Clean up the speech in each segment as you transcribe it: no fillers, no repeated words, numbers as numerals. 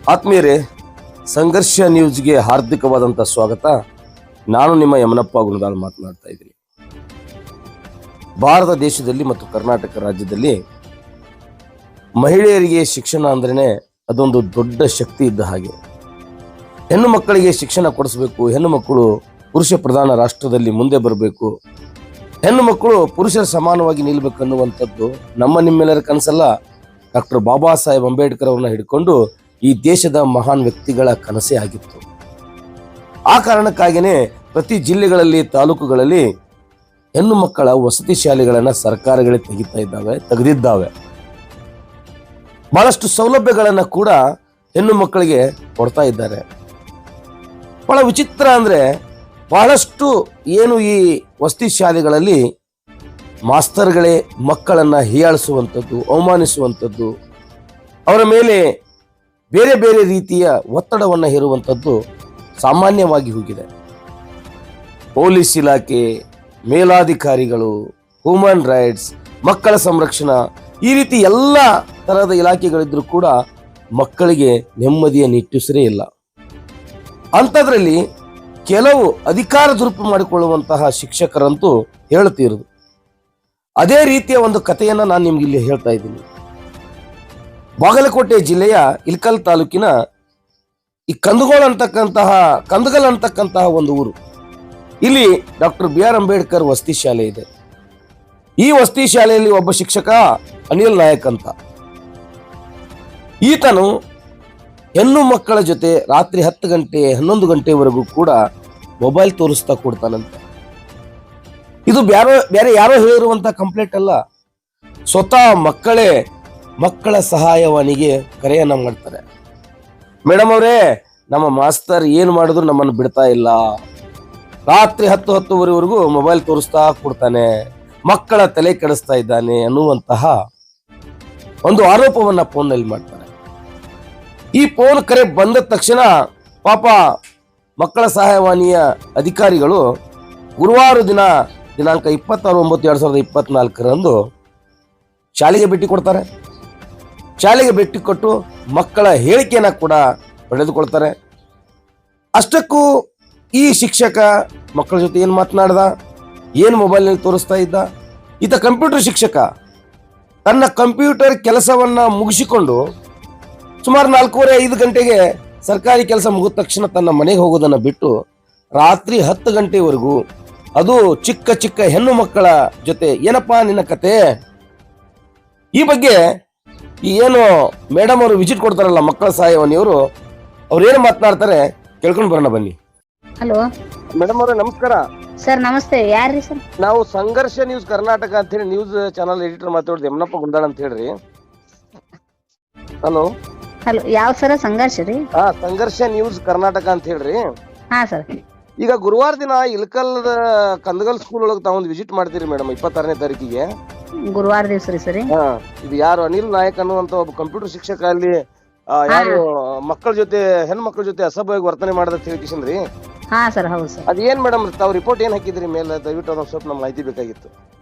ಆತ್ಮೀಯರೇ, ಸಂಘರ್ಷ ನ್ಯೂಸ್ಗೆ ಹಾರ್ದಿಕವಾದಂಥ ಸ್ವಾಗತ. ನಾನು ನಿಮ್ಮ ಯಮನಪ್ಪ ಗುಣದಾಳ್ ಮಾತನಾಡ್ತಾ ಇದ್ದೀನಿ. ಭಾರತ ದೇಶದಲ್ಲಿ ಮತ್ತು ಕರ್ನಾಟಕ ರಾಜ್ಯದಲ್ಲಿ ಮಹಿಳೆಯರಿಗೆ ಶಿಕ್ಷಣ ಅಂದ್ರೇ ಅದೊಂದು ದೊಡ್ಡ ಶಕ್ತಿ ಇದ್ದ ಹಾಗೆ. ಹೆಣ್ಣು ಮಕ್ಕಳಿಗೆ ಶಿಕ್ಷಣ ಕೊಡಿಸಬೇಕು, ಹೆಣ್ಣು ಮಕ್ಕಳು ಪುರುಷ ಪ್ರಧಾನ ರಾಷ್ಟ್ರದಲ್ಲಿ ಮುಂದೆ ಬರಬೇಕು, ಹೆಣ್ಣು ಮಕ್ಕಳು ಪುರುಷರ ಸಮಾನವಾಗಿ ನಿಲ್ಲಬೇಕನ್ನುವಂಥದ್ದು ನಮ್ಮ ನಿಮ್ಮೆಲ್ಲರ ಕನಸಲ್ಲ. ಡಾಕ್ಟರ್ ಬಾಬಾ ಸಾಹೇಬ್ ಅಂಬೇಡ್ಕರ್ ಅವ್ರನ್ನ ಹಿಡ್ಕೊಂಡು ಈ ದೇಶದ ಮಹಾನ್ ವ್ಯಕ್ತಿಗಳ ಕನಸೇ ಆಗಿತ್ತು. ಆ ಕಾರಣಕ್ಕಾಗಿಯೇ ಪ್ರತಿ ಜಿಲ್ಲೆಗಳಲ್ಲಿ, ತಾಲೂಕುಗಳಲ್ಲಿ ಹೆಣ್ಣು ಮಕ್ಕಳ ವಸತಿ ಶಾಲೆಗಳನ್ನು ಸರ್ಕಾರಗಳೇ ತೆಗೆದಿದ್ದಾವೆ. ಬಹಳಷ್ಟು ಸೌಲಭ್ಯಗಳನ್ನು ಕೂಡ ಹೆಣ್ಣು ಮಕ್ಕಳಿಗೆ ಕೊಡ್ತಾ ಇದ್ದಾರೆ. ಬಹಳ ವಿಚಿತ್ರ ಅಂದರೆ, ಬಹಳಷ್ಟು ಏನು ಈ ವಸತಿ ಶಾಲೆಗಳಲ್ಲಿ ಮಾಸ್ತರ್ಗಳೇ ಮಕ್ಕಳನ್ನು ಹೀಯಾಳಿಸುವಂಥದ್ದು, ಅವಮಾನಿಸುವಂಥದ್ದು, ಅವರ ಮೇಲೆ ಬೇರೆ ಬೇರೆ ರೀತಿಯ ಒತ್ತಡವನ್ನು ಹೇರುವಂಥದ್ದು ಸಾಮಾನ್ಯವಾಗಿ ಹೋಗಿದೆ. ಪೊಲೀಸ್ ಇಲಾಖೆ, ಮೇಲಾಧಿಕಾರಿಗಳು, ಹ್ಯೂಮನ್ ರೈಟ್ಸ್, ಮಕ್ಕಳ ಸಂರಕ್ಷಣಾ, ಈ ರೀತಿ ಎಲ್ಲ ತರಹದ ಇಲಾಖೆಗಳಿದ್ರೂ ಕೂಡ ಮಕ್ಕಳಿಗೆ ನೆಮ್ಮದಿಯ ನಿಟ್ಟುಸಿರೇ ಇಲ್ಲ. ಅಂಥದ್ರಲ್ಲಿ ಕೆಲವು ಅಧಿಕಾರ ದುರುಪಯೋಗ ಮಾಡಿಕೊಳ್ಳುವಂತಹ ಶಿಕ್ಷಕರಂತೂ ಹೇಳ್ತಿರೋದು. ಅದೇ ರೀತಿಯ ಒಂದು ಕಥೆಯನ್ನು ನಾನು ನಿಮ್ಗೆ ಇಲ್ಲಿ ಹೇಳ್ತಾ ಇದ್ದೀನಿ. ಬಾಗಲಕೋಟೆ ಜಿಲ್ಲೆಯ ಇಲ್ಕಲ್ ತಾಲೂಕಿನ ಈ ಕಂದಗಲ್ ಅಂತಕ್ಕಂತಹ ಒಂದು ಊರು. ಇಲ್ಲಿ ಡಾಕ್ಟರ್ BR ಅಂಬೇಡ್ಕರ್ ವಸತಿ ಶಾಲೆ ಇದೆ. ಈ ವಸತಿ ಶಾಲೆಯಲ್ಲಿ ಒಬ್ಬ ಶಿಕ್ಷಕ ಅನಿಲ್ ನಾಯಕ್ ಅಂತ, ಈತನು ಹೆಣ್ಣು ಮಕ್ಕಳ ಜೊತೆ ರಾತ್ರಿ 10 ಗಂಟೆ 11 ಗಂಟೆವರೆಗೂ ಕೂಡ ಮೊಬೈಲ್ ತೋರಿಸ್ತಾ ಕೊಡ್ತಾನಂತೆ. ಇದು ಬೇರೆ ಯಾರೋ ಹೇಳಿರುವಂತ ಕಂಪ್ಲೇಂಟ್ ಅಲ್ಲ, ಸ್ವತಃ ಮಕ್ಕಳ ಸಹಾಯವಾಣಿಗೆ ಕರೆಯನ್ನ ಮಾಡ್ತಾರೆ. ಮೇಡಮ್ ಅವರೇ, ನಮ್ಮ ಮಾಸ್ತರ್ ಏನು ಮಾಡಿದ್ರು ನಮ್ಮನ್ನು ಬಿಡ್ತಾ ಇಲ್ಲ, ರಾತ್ರಿ 10-10ವರೆವರೆಗೂ ಮೊಬೈಲ್ ತೋರಿಸ್ತಾ ಕೊಡ್ತಾನೆ, ಮಕ್ಕಳ ತಲೆ ಕೆಡಿಸ್ತಾ ಇದ್ದಾನೆ ಅನ್ನುವಂತಹ ಒಂದು ಆರೋಪವನ್ನ ಫೋನ್ನಲ್ಲಿ ಮಾಡ್ತಾರೆ. ಈ ಫೋನ್ ಕರೆ ಬಂದ ತಕ್ಷಣ ಪಾಪ ಮಕ್ಕಳ ಸಹಾಯವಾಣಿಯ ಅಧಿಕಾರಿಗಳು ಗುರುವಾರ ದಿನಾಂಕ 26/9/2024 ಶಾಲೆಗೆ ಭೇಟಿ ಕೊಡ್ತಾರೆ. ಶಾಲೆಗೆ ಭೇಟಿ ಕೊಟ್ಟು ಮಕ್ಕಳ ಹೇಳಿಕೆಯನ್ನ ಕೂಡ ಪಡೆದುಕೊಳ್ತಾರೆ. ಅಷ್ಟಕ್ಕೂ ಈ ಶಿಕ್ಷಕ ಮಕ್ಕಳ ಜೊತೆ ಏನು ಮಾತನಾಡ್ದ, ಏನು ಮೊಬೈಲ್ನಲ್ಲಿ ತೋರಿಸ್ತಾ ಇದ್ದ, ಈತ ಕಂಪ್ಯೂಟರ್ ಶಿಕ್ಷಕ. ತನ್ನ ಕಂಪ್ಯೂಟರ್ ಕೆಲಸವನ್ನ ಮುಗಿಸಿಕೊಂಡು ಸುಮಾರು 4:30-5 ಗಂಟೆಗೆ ಸರ್ಕಾರಿ ಕೆಲಸ ಮುಗಿದ ತಕ್ಷಣ ತನ್ನ ಮನೆಗೆ ಹೋಗೋದನ್ನು ಬಿಟ್ಟು ರಾತ್ರಿ 10 ಗಂಟೆವರೆಗೂ, ಅದು ಚಿಕ್ಕ ಹೆಣ್ಣು ಮಕ್ಕಳ ಜೊತೆ ಏನಪ್ಪಾ ನಿನ್ನ ಕತೆ, ಈ ಬಗ್ಗೆ ಏನು ಮೇಡಮ್ ಅವರು ವಿಸಿಟ್ ಕೊಡ್ತಾರಲ್ಲ ಮಕ್ಕಳ ಸಹಾಯವಾಣಿಯವರು, ಅವ್ರು ಏನು ಮಾತನಾಡ್ತಾರೆ ಕೇಳ್ಕೊಂಡು ಬರೋಣ ಬನ್ನಿ. ಹಲೋ ಮೇಡಮ್ ಅವರೇ, ನಮಸ್ಕಾರ. ಸರ್ ನಮಸ್ತೆ. ಯಾರ್ರಿ ಸರ್? ನಾವು ಸಂಘರ್ಷ ನ್ಯೂಸ್ ಕರ್ನಾಟಕ ಅಂತ ಹೇಳಿ ನ್ಯೂಸ್ ಚಾನಲ್ ಎಡಿಟರ್ ಮಾತಾಡೋದು ಯಮನಪ್ಪ ಗುಂದಾಳ ಅಂತ ಹೇಳ್ರಿ. ಹಲೋ ಹಲೋ, ಯಾವ ಸರ? ಸಂಘರ್ಷ ರೀ? ಸಂಘರ್ಷ ನ್ಯೂಸ್ ಕರ್ನಾಟಕ ಅಂತ ಹೇಳ್ರಿ. ಹಾ ಸರ್. ಈಗ ಗುರುವಾರ ದಿನ ಇಲ್ಕಲ್ದ ಕಂದಗಲ್ ಸ್ಕೂಲ್ ಒಳಗೆ ತಾವೊಂದು ವಿಸಿಟ್ ಮಾಡ್ತೀರಿ ಮೇಡಮ್, 26ನೇ ತಾರೀಕಿಗೆ. ಗುರುವಾರ ದಿವಸ ರೀ ಸರಿ. ಇದು ಯಾರು ಅನಿಲ್ ನಾಯಕ್ ಅನ್ನುವಂತ ಒಬ್ಬ ಕಂಪ್ಯೂಟರ್ ಶಿಕ್ಷಕ ಅಲ್ಲಿ ಯಾರು ಮಕ್ಕಳ ಜೊತೆ ಹೆಣ್ಣು ಮಕ್ಕಳ ಜೊತೆ ಅಸಭ್ಯವಾಗಿ ವರ್ತನೆ ಮಾಡದ ತಿಳಿಕಿಸಿದ್ರಿ. ಹಾ ಸರ್, ಹೌದು ಸರ್. ಅದೇನ್ ಮೇಡಮ್ ತಾವು ರಿಪೋರ್ಟ್ ಏನ್ ಹಾಕಿದ್ರಿ ಮೇಲೆ? ದಯವಿಟ್ಟು ಅದೊಂದು ಸ್ವಲ್ಪ ನಮ್ಗೆ ಮಾಹಿತಿ ಬೇಕಾಗಿತ್ತು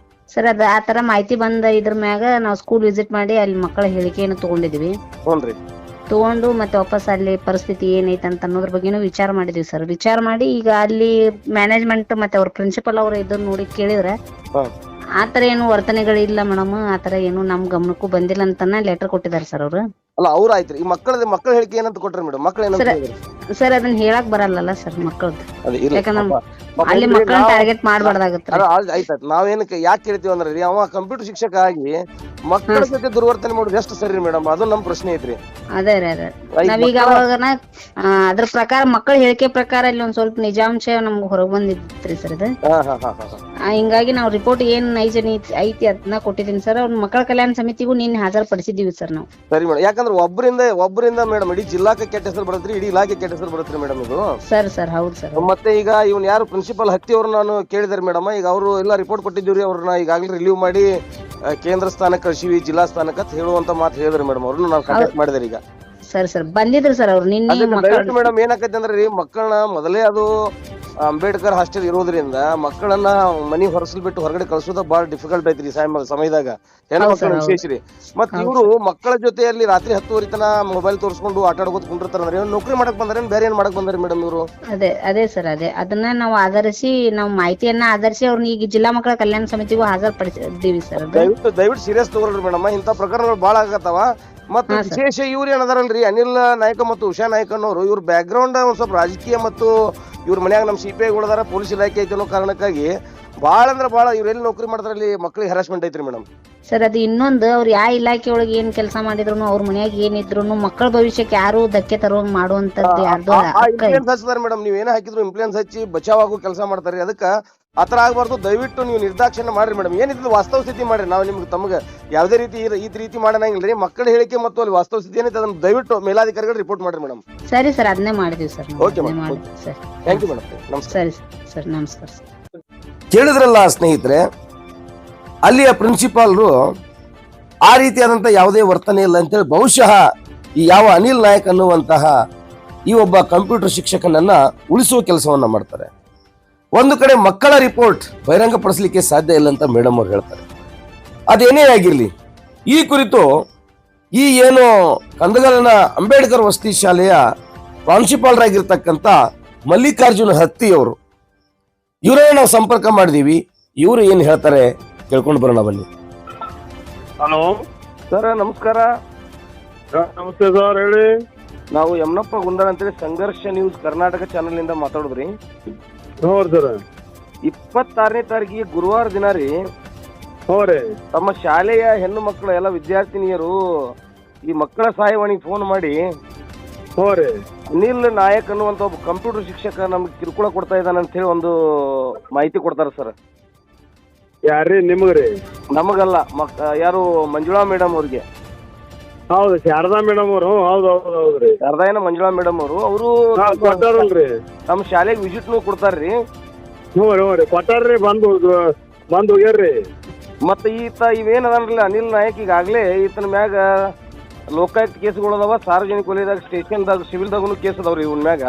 ಸರ್. ಅದ ಆ ತರ ಮಾಹಿತಿ ಬಂದ ಇದ್ರ ಮ್ಯಾಗ ನಾವು ಸ್ಕೂಲ್ ವಿಸಿಟ್ ಮಾಡಿ ಅಲ್ಲಿ ಮಕ್ಕಳ ಹೇಳಿಕೆಯನ್ನು ತಗೊಂಡಿದ್ವಿ. ಹ್ಞೂನ್ರಿ. ತಗೊಂಡು ಮತ್ತೆ ವಾಪಸ್ ಅಲ್ಲಿ ಪರಿಸ್ಥಿತಿ ಏನೈತೆ ಅಂತ ಅನ್ನೋದ್ರ ಬಗ್ಗೆನೂ ವಿಚಾರ ಮಾಡಿದ್ವಿ ಸರ್. ವಿಚಾರ ಮಾಡಿ ಈಗ ಅಲ್ಲಿ ಮ್ಯಾನೇಜ್ಮೆಂಟ್ ಮತ್ತೆ ಅವ್ರ ಪ್ರಿನ್ಸಿಪಲ್ ಅವ್ರ ಇದನ್ನ ನೋಡಿ ಕೇಳಿದ್ರೆ ಆತರ ಏನು ವರ್ತನೆಗಳಿಲ್ಲ ಮೇಡಮ್, ಆತರ ಏನು ನಮ್ ಗಮನಕ್ಕೂ ಬಂದಿಲ್ಲ ಅಂತಾನೆ ಲೆಟರ್ ಕೊಟ್ಟಿದ್ದಾರೆ ಸರ್ ಅವರು. ಅಲ್ಲ, ಅವ್ರು ಆಯ್ತ್ರಿ. ಈ ಮಕ್ಕಳ ಹೇಳಿಕೆ ಏನಂತ ಕೊಟ್ರಿ ಮೇಡಮ್? ಮಕ್ಕಳ ಸರ್ ಅದನ್ನ ಹೇಳಕ್ ಬರಲ್ಲ ಸರ್ ಮಕ್ಕಳದ್ದು, ಯಾಕಂದ್ರೆ ಅಲ್ಲಿ ಮಕ್ಕಳನ್ನ ಟಾರ್ಗೆಟ್ ಮಾಡ್ಬಾರ್ದಾಗತ್ತೆ. ಆಯ್ತಾಯ್ತು. ನಾವೇನಕ್ಕೆ ಯಾಕೆ ಕೇಳ್ತೀವಿ ಅಂದ್ರೆ ರೀ, ಅವ ಕಂಪ್ಯೂಟರ್ ಶಿಕ್ಷಕ ಆಗಿ ಮಕ್ಕಳ ಜೊತೆ ದುರ್ವರ್ತನೆ ಮಾಡೋದು ಎಷ್ಟು ಸರಿ ಮೇಡಮ್? ಅದು ನಮ್ ಪ್ರಶ್ನೆ ಐತ್ರಿ. ಅದೇ ನಾವೀಗ ಅವಾಗನ ಅದ್ರ ಪ್ರಕಾರ ಮಕ್ಕಳ ಹೇಳಿಕೆ ಪ್ರಕಾರ ಇಲ್ಲಿ ಒಂದ್ ಸ್ವಲ್ಪ ನಿಜಾಂಶ ನಮ್ಗೆ ಹೊರಗ್ ಬಂದಿತ್ರಿ ಸರ್ ಇದು. ಹಿಂಗಾಗಿ ನಾವು ರಿಪೋರ್ಟ್ ಏನ್ ನೈಜ ಐತಿ ಅದನ್ನ ಕೊಟ್ಟಿದ್ದೀನಿ ಸರ್. ಅವ್ರ ಮಕ್ಕಳ ಕಲ್ಯಾಣ ಸಮಿತಿಗೂ ನಿನ್ನೆ ಹಾಜರುಪಡಿಸಿದೀವಿ ಸರ್ ನಾವು. ಸರಿ ಮೇಡಮ್, ಯಾಕಂದ್ರೆ ಒಬ್ಬರಿಂದ ಮೇಡಮ್ ಇಡೀ ಜಿಲ್ಲಾಕ್ಕೆ ಕೆಟ್ಟ ಹೆಸರು ಬರತ್ರಿ, ಇಡೀ ಇಲಾಖೆ ಕೆಟ್ಟ ಹೆಸರು ಬರತ್ರಿ ಮೇಡಮ್ ಇದು. ಸರ್ ಹೌದು ಸರ್. ಮತ್ತೆ ಈಗ ಇವ್ನ ಯಾರು ಪ್ರಿನ್ಸಿಪಲ್ ಹತ್ತಿ ಅವ್ರು ನಾನು ಕೇಳಿದಾರೆ ಮೇಡಮ್. ಈಗ ಅವರು ಎಲ್ಲ ರಿಪೋರ್ಟ್ ಕೊಟ್ಟಿದ್ದೀವ್ರಿ, ಅವ್ರನ್ನ ಈಗಾಗಲೇ ರಿಲೀವ್ ಮಾಡಿ ಕೇಂದ್ರ ಸ್ಥಾನಕ್ಕೆ ಕಳಿಸಿವಿ, ಜಿಲ್ಲಾ ಸ್ಥಾನಕ್ಕೆ ಅಂತ ಹೇಳುವಂತ ಮಾತು ಹೇಳಿದ್ರಿ ಮೇಡಮ್. ಅವ್ರನ್ನ ನಾವು ಕಾಂಟ್ಯಾಕ್ಟ್ ಮಾಡಿದಾರೆ ಈಗ. ಸರ್ ಬಂದಿದ್ರು ಸರ್ ಅವ್ರು ನಿನ್ನೆ. ಮೇಡಮ್ ಏನಾಕೈತೆ ಅಂದ್ರೆ ರೀ, ಮಕ್ಕಳನ್ನ ಮೊದಲೇ ಅದು ಅಂಬೇಡ್ಕರ್ ಹಾಸ್ಟೆಲ್ ಇರೋದ್ರಿಂದ ಮಕ್ಕಳನ್ನ ಮನಿ ಹೊರಸಲ್ ಬಿಟ್ಟು ಹೊರಗಡೆ ಕಳ್ಸೋದ ಬಾಳ ಡಿಫಿಕಲ್ಟ್ ಐತ್ರಿ ಸಮಯದಾಗ ಹೆಣ್ಮಕ್ಳು ವಿಶೇಷ ರೀ. ಮತ್ ಇವ್ರು ಮಕ್ಕಳ ಜೊತೆಯಲ್ಲಿ ರಾತ್ರಿ 10 ತನ ಮೊಬೈಲ್ ತೋರಿಸ್ಕೊಂಡು ಆಟ ಆಡ್ಕೋತ ಕುಂಡಿರ್ತಾರ. ನೌಕರಿ ಮಾಡಕ್ ಬಂದಾರ ಬೇರೆ ಏನ್ ಮಾಡಕ್ ಬಂದಾರಿ ಮೇಡಮ್ ಇವರು? ಅದೇ ಸರ್ ಅದನ್ನ ನಾವು ಆಧರಿಸಿ ನಾವು ಮಾಹಿತಿಯನ್ನ ಆಧರಿಸಿ ಅವ್ರನ್ನ ಈಗ ಜಿಲ್ಲಾ ಮಕ್ಕಳ ಕಲ್ಯಾಣ ಸಮಿತಿಗೂ ಹಾಜರ್ಪಡಿಸಿದ್ದೀವಿ ಸರ್. ದಯವಿಟ್ಟು ಸೀರಿಯಸ್ ತಗೊಳ್ರಿ ಮೇಡಮ್, ಇಂತ ಪ್ರಕರಣಗಳು ಬಾಳ ಆಗತ್ತವ. ಮತ್ತು ವಿಶೇಷ ಇವ್ರು ಏನದಾರಲ್ರಿ ಅನಿಲ್ ನಾಯ್ಕ ಮತ್ತು ಉಷಾ ನಾಯ್ಕ ಅನ್ನೋರು, ಇವ್ರ ಬ್ಯಾಕ್ ಗ್ರೌಂಡ್ ಒಂದ್ ಸ್ವಲ್ಪ ರಾಜಕೀಯ ಮತ್ತು ಇವ್ರ ಮನ್ಯಾಗ ನಮ್ಮ CPI ಗಳದಾರ, ಪೊಲೀಸ್ ಇಲಾಖೆ ಐತೆ ಅನ್ನೋ ಕಾರಣಕ್ಕಾಗಿ ಬಾಳ ಅಂದ್ರ ಬಾಳ ಇವ್ರ ಎಲ್ಲಿ ನೌಕರಿ ಮಾಡ್ತಾರಲ್ಲಿ ಮಕ್ಳಿಗೆ ಹರಾಸ್ಮೆಂಟ್ ಐತ್ರಿ ಮೇಡಮ್. ಸರ್ ಅದು ಇನ್ನೊಂದು, ಅವ್ರು ಯಾವ ಇಲಾಖೆ ಒಳಗೆ ಏನ್ ಕೆಲಸ ಮಾಡಿದ್ರು ಅವ್ರ ಮನ್ಯಾಗ ಏನಿದ್ರು ಮಕ್ಕಳ ಭವಿಷ್ಯಕ್ಕೆ ಯಾರು ಧಕ್ಕೆ ತರುವಂಗ್ ಮಾಡುವಂತದ್ದು ಯಾರ್ದು ಇನ್ಫ್ಲೂಯೆನ್ಸ್ ಹಚ್ಚಿದಾರೆ ಮೇಡಮ್. ನೀವ್ ಏನ ಹಾಕಿದ್ರು ಇನ್ಫ್ಲೂಯೆನ್ಸ್ ಹಚ್ಚಿ ಬಚಾವ್ ಆಗೋ ಕೆಲಸ ಮಾಡ್ತಾರಿ. ಅದಕ್ಕ ಆತರ ಆಗ್ಬಾರ್ದು. ದಯವಿಟ್ಟು ನೀವು ನಿರ್ದಾಕ್ಷಿಣ್ಯ ಮಾಡ್ರಿ ಮೇಡಮ್. ಏನಿದ್ರು ವಾಸ್ತವ ಸ್ಥಿತಿ ಮಾಡ್ರಿ. ನಾವು ನಿಮ್ಗೆ ತಮ್ಗೆ ಯಾವುದೇ ರೀತಿ ಮಾಡಂಗಿಲ್ರಿ. ಮಕ್ಕಳ ಹೇಳಿಕೆ ಮತ್ತು ಅಲ್ಲಿ ವಾಸ್ತವ ಸ್ಥಿತಿ ಏನೈತೆ ಅದನ್ನ ದಯವಿಟ್ಟು ಮೇಲಾಧಿಕಾರಿಗಳು ರಿಪೋರ್ಟ್ ಮಾಡ್ರಿ ಮೇಡಮ್. ಸರಿ ಸರ್, ಅದನ್ನೇ ಮಾಡಿದೀವಿ sir. Okay madam, thank you madam. ನಮಸ್ಕಾರ. ಸರಿ ಸರ್, ನಮಸ್ಕಾರ ಸರ್. ಕೇಳಿದ್ರಲ್ಲ ಸ್ನೇಹಿತರೆ, ಅಲ್ಲಿಯ ಪ್ರಿನ್ಸಿಪಾಲ್ರು ಆ ರೀತಿಯಾದಂಥ ಯಾವುದೇ ವರ್ತನೆ ಇಲ್ಲ ಅಂತೇಳಿ ಬಹುಶಃ ಈ ಯಾವ ಅನಿಲ್ ನಾಯಕ್ ಅನ್ನುವಂತಹ ಈ ಒಬ್ಬ ಕಂಪ್ಯೂಟರ್ ಶಿಕ್ಷಕನನ್ನ ಉಳಿಸುವ ಕೆಲಸವನ್ನ ಮಾಡ್ತಾರೆ. ಒಂದು ಕಡೆ ಮಕ್ಕಳ ರಿಪೋರ್ಟ್ ಬಹಿರಂಗಪಡಿಸಲಿಕ್ಕೆ ಸಾಧ್ಯ ಇಲ್ಲ ಅಂತ ಮೇಡಮ್ ಅವ್ರು ಹೇಳ್ತಾರೆ. ಅದೇನೇ ಆಗಿರ್ಲಿ, ಈ ಕುರಿತು ಈ ಏನು ಕಂದಗಲನ ಅಂಬೇಡ್ಕರ್ ವಸತಿ ಶಾಲೆಯ ಪ್ರಾಂಶುಪಾಲರಾಗಿರ್ತಕ್ಕಂಥ ಮಲ್ಲಿಕಾರ್ಜುನ ಹತ್ತಿಯವರು, ಇವರನ್ನ ನಾವು ಸಂಪರ್ಕ ಮಾಡಿದೀವಿ. ಇವರು ಏನು ಹೇಳ್ತಾರೆ ಕೇಳ್ಕೊಂಡು ಬರೋಣ ಬನ್ನಿ. ಹಲೋ ಸರ್, ನಮಸ್ಕಾರ. ನಮಸ್ತೆ ಸರ್, ಹೇಳಿ. ನಾವು ಯಮನಪ್ಪ ಗುಂಡಾಳ ಅಂತೇಳಿ ಸಂಘರ್ಷ ನ್ಯೂಸ್ ಕರ್ನಾಟಕ ಚಾನೆಲ್ ನಿಂದ ಮಾತಾಡುದ್ರಿ. ಹೌದು ಸರ್. 26ನೇ ತಾರೀಕಿಗೆ ಗುರುವಾರ ದಿನ ರೀ ತಮ್ಮ ಶಾಲೆಯ ಹೆಣ್ಣು ಮಕ್ಕಳು ಎಲ್ಲ ವಿದ್ಯಾರ್ಥಿನಿಯರು ಈ ಮಕ್ಕಳ ಸಹಾಯವಾಣಿಗೆ ಫೋನ್ ಮಾಡಿ ಅನಿಲ್ ನಾಯಕ್ ಅನ್ನುವಂತ ಒಬ್ಬ ಕಂಪ್ಯೂಟರ್ ಶಿಕ್ಷಕ ನಮ್ಗೆ ಕಿರುಕುಳ ಕೊಡ್ತಾ ಇದ್ದಾನೆ ಅಂತ ಹೇಳಿ ಒಂದು ಮಾಹಿತಿ ಕೊಡ್ತಾರ ಸರ್. ಯಾರ್ರಿ? ನಿಮಗ್ರಿ? ನಮಗಲ್ಲ, ಯಾರು ಮಂಜುಳಾ ಮೇಡಮ್ ಅವ್ರಿಗೆ. ಹೌದು, ಶಾರದಾ ಮೇಡಮ್ ಅವರು. ಹೌದ್ರಿ, ಶಾರದಾ ಏನ ಮಂಜುಳಾ ಮೇಡಮ್ ಅವರು ಕೊಟ್ಟಾರಲ್ರಿ. ನಮ್ಮ ಶಾಲೆಗೆ ವಿಸಿಟ್ ಕೊಡ್ತಾರ್ರಿ. ಕೊಟ್ಟಾರ್ರಿ, ಬಂದು ಹೋಗ್ಯಾರ್ರಿ. ಮತ್ತ ಇವೇನದನ್ರಲ್ಲ ಅನಿಲ್ ನಾಯಕ್, ಈಗಾಗ್ಲೇ ಈತನ ಮ್ಯಾಗ ಲೋಕಾಯುಕ್ತ ಕೇಸ್ಗಳು ಅದಾವ, ಸಾರ್ವಜನಿಕ ವಲಯದಾಗ ಸ್ಟೇಷನ್ದಾಗ ಸಿವಿಲ್ದಾಗೂ ಕೇಸ್ ಅದಾವ್ರಿ ಇವನ್ ಮ್ಯಾಗ.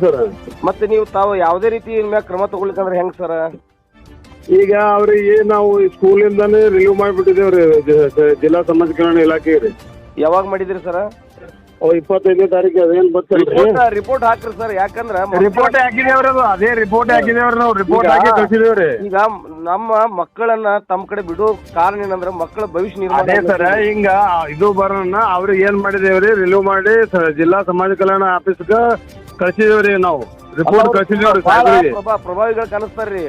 ಸರ್, ಮತ್ತೆ ನೀವು ತಾವು ಯಾವುದೇ ರೀತಿ ಇನ್ ಮ್ಯಾಗ ಕ್ರಮ ತಗೊಳ್ಲಿಕ್ಕಂದ್ರೆ ಹೆಂಗ್ ಸರ್? ಈಗ ಅವ್ರಿಗೆ ನಾವು ಸ್ಕೂಲಿಂದಾನೇ ರಿಲೀವ್ ಮಾಡಿಬಿಟ್ಟಿದೇವ್ರಿ ಜಿಲ್ಲಾ ಸಮಾಜ ಕಲ್ಯಾಣ ಇಲಾಖೆ ರೀ. ಯಾವಾಗ ಮಾಡಿದ್ರಿ ಸರ್? 25ನೇ ತಾರೀಕು. ಅದೇನ್ ರಿಪೋರ್ಟ್ ಹಾಕ್ರಿ ಸರ್. ಯಾಕಂದ್ರ ರಿಪೋರ್ಟ್ ಹಾಕಿದೇವ್ರಿ, ಅದೇ ರಿಪೋರ್ಟ್ ಹಾಕಿದೇವ್ರಿ. ನಾವು ರಿಪೋರ್ಟ್ ಹಾಕಿ ಕಳ್ಸಿದೇವ್ರಿ. ಈಗ ನಮ್ಮ ಮಕ್ಕಳನ್ನ ತಮ್ಮ ಕಡೆ ಬಿಡೋ ಕಾರಣ ಏನಂದ್ರ ಮಕ್ಕಳ ಭವಿಷ್ಯ ನಿರ್ಮಾಣ. ಅದೇ ಸರ್, ಹಿಂಗ ಇದು ಬರೋಣ ಅವ್ರಿಗೆ ಏನ್ ಮಾಡಿದೇವ್ರಿ, ರಿಲೀವ್ ಮಾಡಿ ಜಿಲ್ಲಾ ಸಮಾಜ ಕಲ್ಯಾಣ ಆಫೀಸ್ಗ ಕಳ್ಸಿದೇವ್ರಿ. ನಾವು ರಿಪೋರ್ಟ್ ಕಳ್ಸಿದೇವ್ರಿ. ಪ್ರಭಾವಿಗಳು ಕಾಣಿಸ್ತಾರ್ರಿ,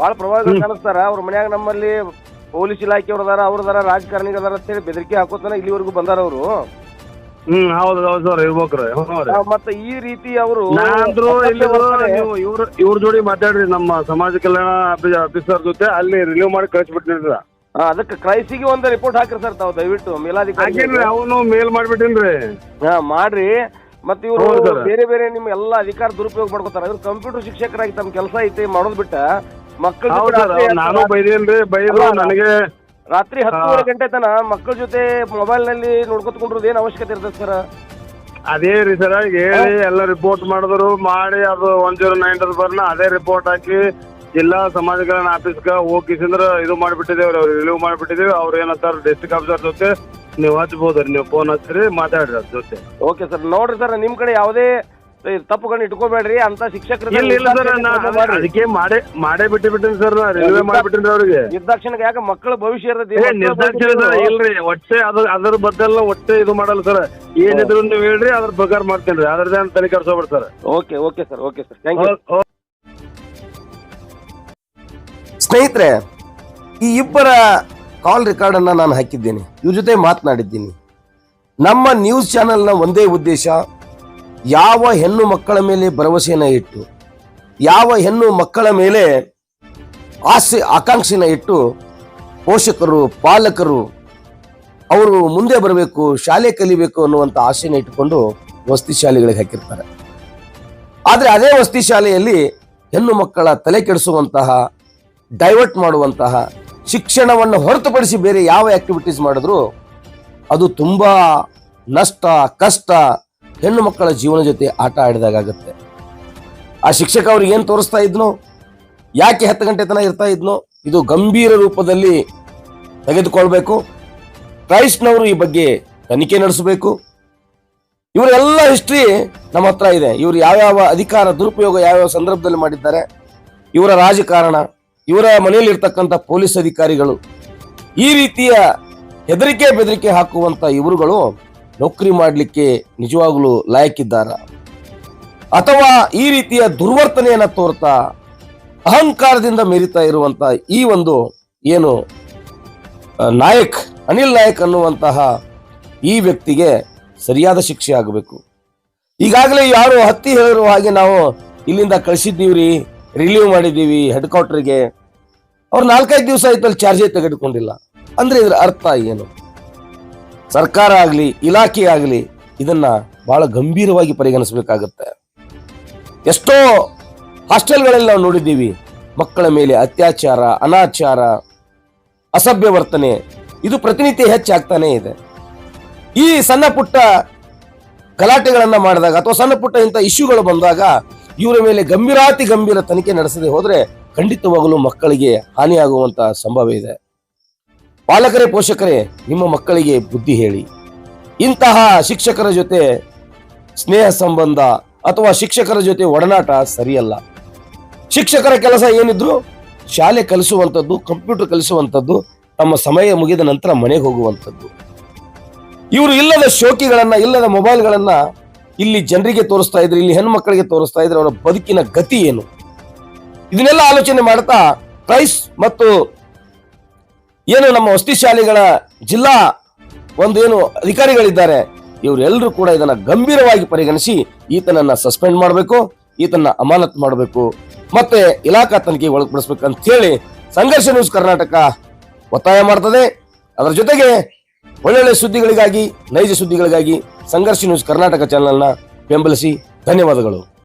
ಬಾಳ ಪ್ರಭಾವಿಗಳು ಕಾಣಿಸ್ತಾರ. ಅವ್ರ ಮನ್ಯಾಗ ನಮ್ಮಲ್ಲಿ ಪೊಲೀಸ್ ಇಲಾಖೆಯವ್ರ ಅದಾರ, ಅವ್ರದಾರ, ರಾಜಕಾರಣಿಗಳು ಅದಾರ ಅಂತೇಳಿ ಬೆದರಿಕೆ ಹಾಕೋತಾನ ಇಲ್ಲಿವರೆಗೂ ಬಂದಾರ ಅವರು. ಹೌದು ಸರ್, ಇರ್ಬೇಕ್ರಿ. ಮತ್ತೆ ಈ ರೀತಿ ಅವರು ಇವ್ರ ಜೋಡಿ ಮಾತಾಡ್ರಿ, ನಮ್ಮ ಸಮಾಜ ಕಲ್ಯಾಣ ಆಫೀಸರ್ ಜೊತೆ ಅಲ್ಲಿ ರಿಲೀವ್ ಮಾಡಿ ಕಳ್ಸಿಬಿಟ್ಟಿನ್ರಿ. ಅದಕ್ಕೆ ಕ್ರೈಸಿಗೆ ಒಂದು ರಿಪೋರ್ಟ್ ಹಾಕ್ರಿ ಸರ್ ತಾವು ದಯವಿಟ್ಟು ಮೇಲಾಧಿಕಾರಿ. ಅವನು ಮೇಲ್ ಮಾಡ್ಬಿಟ್ಟಿನ್ರಿ. ಮಾಡ್ರಿ. ಮತ್ತೆ ಇವರು ಬೇರೆ ಬೇರೆ ನಿಮ್ ಎಲ್ಲಾ ಅಧಿಕಾರ ದುರುಪಯೋಗ ಮಾಡ್ಕೊತಾರ. ಇವ್ರು ಕಂಪ್ಯೂಟರ್ ಶಿಕ್ಷಕರಾಗಿ ತಮ್ಮ ಕೆಲಸ ಐತಿ ಮಾಡೋದ್ ಬಿಟ್ಟ ಮಕ್ಕಳ ನಾನು ಬೈದೇನ್ರಿ. ಬೈದು ನನಗೆ ರಾತ್ರಿ 10:30 ಗಂಟೆ ತನ ಮಕ್ಕಳ ಜೊತೆ ಮೊಬೈಲ್ ನಲ್ಲಿ ನೋಡ್ಕೊತ್ಕೊಂಡಿರೋದು ಏನ್ ಅವಶ್ಯಕತೆ ಇರ್ತದೆ ಸರ್? ಅದೇ ರೀ ಸರ್, ಹೇಳಿ ಎಲ್ಲ ರಿಪೋರ್ಟ್ ಮಾಡಿದ್ರು. ಮಾಡಿ ಅದು 109 ಬರ್ನ ಅದೇ ರಿಪೋರ್ಟ್ ಹಾಕಿ ಜಿಲ್ಲಾ ಸಮಾಜ ಕಲ್ಯಾಣ ಆಫೀಸ್ಗೆ ಹೋಗಿಸಿಂದ್ರ ಇದು ಮಾಡಿಬಿಟ್ಟಿದೇವ್ರಿ. ಅವ್ರು ರಿಲೀವ್ ಮಾಡಿಬಿಟ್ಟಿದೇವಿ. ಅವ್ರು ಏನಂತಾರ ಡಿಸ್ಟ್ರಿಕ್ಟ್ ಆಫೀಸರ್ ಜೊತೆ ನೀವು ಹಚ್ಬೋದ್ರಿ, ನೀವು ಫೋನ್ ಹಚ್ಚಿರಿ, ಮಾತಾಡ್ರಿ ಅದ್ರ ಜೊತೆ. Okay sir. ನೋಡ್ರಿ ಸರ್, ನಿಮ್ ಕಡೆ ಯಾವುದೇ ತಪ್ಪುಗಳನ್ನ ಇಟ್ಕೋಬೇಡ್ರಿ ಅಂತ ಶಿಕ್ಷಕರು. ಅದಕ್ಕೆ ಮಾಡೇ ಬಿಟ್ಟಿಬಿಟ್ಟಿನಿ ಸರ್, ರಿಲೀವ್ ಮಾಡಿಬಿಟ್ಟಿನ್ರಿ ಅವ್ರಿಗೆ. ನಿರ್ದಾಕ್ಷಿಣ್ಯ ಯಾಕೆ ಮಕ್ಕಳ ಭವಿಷ್ಯ ಇರ್ತದೆ. ನಿರ್ದಾಕ್ಷಿಣ್ಯ ಇಲ್ರಿ, ಒಟ್ಟೆ ಅದ್ರ ಬದ್ದೆಲ್ಲ ಒಟ್ಟೆ ಇದು ಮಾಡಲ್ಲ ಸರ್. ಏನಿದ್ರು ನೀವು ಹೇಳ್ರಿ, ಅದ್ರ ಪ್ರಕಾರ ಮಾಡ್ತೇನ್ರಿ. ಅದ್ರದ್ದೇನು ತಲೆ ಕೆಡ್ಸೋಬಿಡ್ರಿ sir. Okay sir, thank you. ಸ್ನೇಹಿತರೆ, ಈ ಇಬ್ಬರ ಕಾಲ್ ರೆಕಾರ್ಡ್ ಅನ್ನ ನಾನು ಹಾಕಿದ್ದೇನೆ, ಇವ್ರ ಜೊತೆ ಮಾತನಾಡಿದ್ದೀನಿ. ನಮ್ಮ ನ್ಯೂಸ್ ಚಾನೆಲ್ನ ಒಂದೇ ಉದ್ದೇಶ, ಯಾವ ಹೆಣ್ಣು ಮಕ್ಕಳ ಮೇಲೆ ಭರವಸೆಯನ್ನ ಇಟ್ಟು, ಯಾವ ಹೆಣ್ಣು ಮಕ್ಕಳ ಮೇಲೆ ಆಕಾಂಕ್ಷೆನ ಇಟ್ಟು ಪೋಷಕರು, ಪಾಲಕರು ಅವರು ಮುಂದೆ ಬರಬೇಕು, ಶಾಲೆ ಕಲಿಬೇಕು ಅನ್ನುವಂಥ ಆಸೆನ ಇಟ್ಟುಕೊಂಡು ವಸತಿ ಶಾಲೆಗಳಿಗೆ ಹಾಕಿರ್ತಾರೆ. ಆದರೆ ಅದೇ ವಸತಿ ಶಾಲೆಯಲ್ಲಿ ಹೆಣ್ಣು ಮಕ್ಕಳ ತಲೆ ಕೆಡಿಸುವಂತಹ, ಡೈವರ್ಟ್ ಮಾಡುವಂತಹ, ಶಿಕ್ಷಣವನ್ನು ಹೊರತುಪಡಿಸಿ ಬೇರೆ ಯಾವ ಆಕ್ಟಿವಿಟೀಸ್ ಮಾಡಿದ್ರು ಅದು ತುಂಬಾ ನಷ್ಟ, ಕಷ್ಟ, ಹೆಣ್ಣು ಮಕ್ಕಳ ಜೀವನ ಜೊತೆ ಆಟ ಆಡಿದಾಗುತ್ತೆ. ಆ ಶಿಕ್ಷಕ ಅವ್ರಿಗೆ ಏನು ತೋರಿಸ್ತಾ ಇದ್ನೋ, ಯಾಕೆ 10 ಗಂಟೆ ತನಕ ಇರ್ತಾ ಇದ್ನೋ, ಇದು ಗಂಭೀರ ರೂಪದಲ್ಲಿ ತೆಗೆದುಕೊಳ್ಬೇಕು. ಕ್ರೈಸ್ಟ್ನವರು ಈ ಬಗ್ಗೆ ತನಿಖೆ ನಡೆಸಬೇಕು. ಇವರೆಲ್ಲ ಹಿಸ್ಟ್ರಿ ನಮ್ಮ ಹತ್ರ ಇದೆ. ಇವರು ಯಾವ್ಯಾವ ಅಧಿಕಾರ ದುರುಪಯೋಗ ಯಾವ್ಯಾವ ಸಂದರ್ಭದಲ್ಲಿ ಮಾಡಿದ್ದಾರೆ, ಇವರ ರಾಜಕಾರಣ, ಇವರ ಮನೆಯಲ್ಲಿ ಇರ್ತಕ್ಕಂಥ ಪೊಲೀಸ್ ಅಧಿಕಾರಿಗಳು, ಈ ರೀತಿಯ ಹೆದರಿಕೆ ಬೆದರಿಕೆ ಹಾಕುವಂತ ಇವರುಗಳು ನೌಕರಿ ಮಾಡಲಿಕ್ಕೆ ನಿಜವಾಗ್ಲೂ ಲಾಯಕ್ಕಿದ್ದಾರ, ಅಥವಾ ಈ ರೀತಿಯ ದುರ್ವರ್ತನೆಯನ್ನ ತೋರ್ತಾ ಅಹಂಕಾರದಿಂದ ಮೆರಿತಾ ಇರುವಂತ ಈ ಒಂದು ಏನು ಅನಿಲ್ ನಾಯಕ್ ಅನ್ನುವಂತಹ ಈ ವ್ಯಕ್ತಿಗೆ ಸರಿಯಾದ ಶಿಕ್ಷೆ ಆಗಬೇಕು. ಈಗಾಗಲೇ ಯಾರು ಹತ್ತಿ ಹೇಳಿರುವ ಹಾಗೆ ನಾವು ಇಲ್ಲಿಂದ ಕಳಿಸಿದ್ದೀವ್ರಿ, ರಿಲೀವ್ ಮಾಡಿದ್ದೀವಿ ಹೆಡ್ ಕ್ವಾರ್ಟರ್ಗೆ, ಅವ್ರು 4-5 ದಿವಸ ಆಯ್ತು ಅಲ್ಲಿ ಚಾರ್ಜೇ ತೆಗೆದುಕೊಂಡಿಲ್ಲ ಅಂದ್ರೆ ಇದರ ಅರ್ಥ ಏನು? ಸರ್ಕಾರ ಆಗಲಿ ಇಲಾಖೆ ಆಗಲಿ ಇದನ್ನ ಬಹಳ ಗಂಭೀರವಾಗಿ ಪರಿಗಣಿಸಬೇಕಾಗತ್ತೆ. ಎಷ್ಟೋ ಹಾಸ್ಟೆಲ್ಗಳಲ್ಲಿ ನಾವು ನೋಡಿದ್ದೀವಿ, ಮಕ್ಕಳ ಮೇಲೆ ಅತ್ಯಾಚಾರ, ಅನಾಚಾರ, ಅಸಭ್ಯ ವರ್ತನೆ ಇದು ಪ್ರತಿನಿತ್ಯ ಹೆಚ್ಚಾಗ್ತಾನೆ ಇದೆ. ಈ ಸಣ್ಣ ಪುಟ್ಟ ಗಲಾಟೆಗಳನ್ನ ಮಾಡಿದಾಗ ಅಥವಾ ಸಣ್ಣ ಪುಟ್ಟ ಇಂಥ ಇಶ್ಯೂಗಳು ಬಂದಾಗ ಇವರ ಮೇಲೆ ಗಂಭೀರ ತನಿಖೆ ನಡೆಸದೆ ಹೋದ್ರೆ ಖಂಡಿತವಾಗಲೂ ಮಕ್ಕಳಿಗೆ ಹಾನಿಯಾಗುವಂತ ಸಂಭವ ಇದೆ. ಪಾಲಕರೇ, ಪೋಷಕರೇ, ನಿಮ್ಮ ಮಕ್ಕಳಿಗೆ ಬುದ್ಧಿ ಹೇಳಿ. ಇಂತಹ ಶಿಕ್ಷಕರ ಜೊತೆ ಸ್ನೇಹ ಸಂಬಂಧ ಅಥವಾ ಶಿಕ್ಷಕರ ಜೊತೆ ಒಡನಾಟ ಸರಿಯಲ್ಲ. ಶಿಕ್ಷಕರ ಕೆಲಸ ಏನಿದ್ರು ಶಾಲೆ ಕಲಿಸುವಂಥದ್ದು, ಕಂಪ್ಯೂಟರ್ ಕಲಿಸುವಂಥದ್ದು, ತಮ್ಮ ಸಮಯ ಮುಗಿದ ನಂತರ ಮನೆಗೆ ಹೋಗುವಂಥದ್ದು. ಇವರು ಇಲ್ಲದ ಶೋಕಿಗಳನ್ನ, ಇಲ್ಲದ ಮೊಬೈಲ್ಗಳನ್ನ ಇಲ್ಲಿ ಜನರಿಗೆ ತೋರಿಸ್ತಾ ಇದ್ರೆ, ಇಲ್ಲಿ ಹೆಣ್ಮಕ್ಕಳಿಗೆ ತೋರಿಸ್ತಾ ಇದ್ರೆ ಅವರ ಬದುಕಿನ ಗತಿ ಏನು? ಇದನ್ನೆಲ್ಲ ಆಲೋಚನೆ ಮಾಡ್ತಾ ಕ್ರೈಸ್ಟ್ ಮತ್ತು ಏನು ನಮ್ಮ ವಸತಿ ಶಾಲೆಗಳ ಜಿಲ್ಲಾ ಏನು ಅಧಿಕಾರಿಗಳಿದ್ದಾರೆ, ಇವರೆಲ್ಲರೂ ಕೂಡ ಇದನ್ನ ಗಂಭೀರವಾಗಿ ಪರಿಗಣಿಸಿ ಈತನನ್ನ ಸಸ್ಪೆಂಡ್ ಮಾಡಬೇಕು, ಈತನ ಅಮಾನತ್ ಮಾಡಬೇಕು, ಮತ್ತೆ ಇಲಾಖಾ ತನಿಖೆಗೆ ಒಳಪಡಿಸಬೇಕಂತ ಹೇಳಿ ಸಂಘರ್ಷ ನ್ಯೂಸ್ ಕರ್ನಾಟಕ ಒತ್ತಾಯ ಮಾಡ್ತದೆ. ಅದರ ಜೊತೆಗೆ ಒಳ್ಳೊಳ್ಳೆ ಸುದ್ದಿಗಳಿಗಾಗಿ, ನೈಜ ಸುದ್ದಿಗಳಿಗಾಗಿ ಸಂಘರ್ಷ ನ್ಯೂಸ್ ಕರ್ನಾಟಕ ಚಾನೆಲ್ನ ಬೆಂಬಲಿಸಿ. ಧನ್ಯವಾದಗಳು.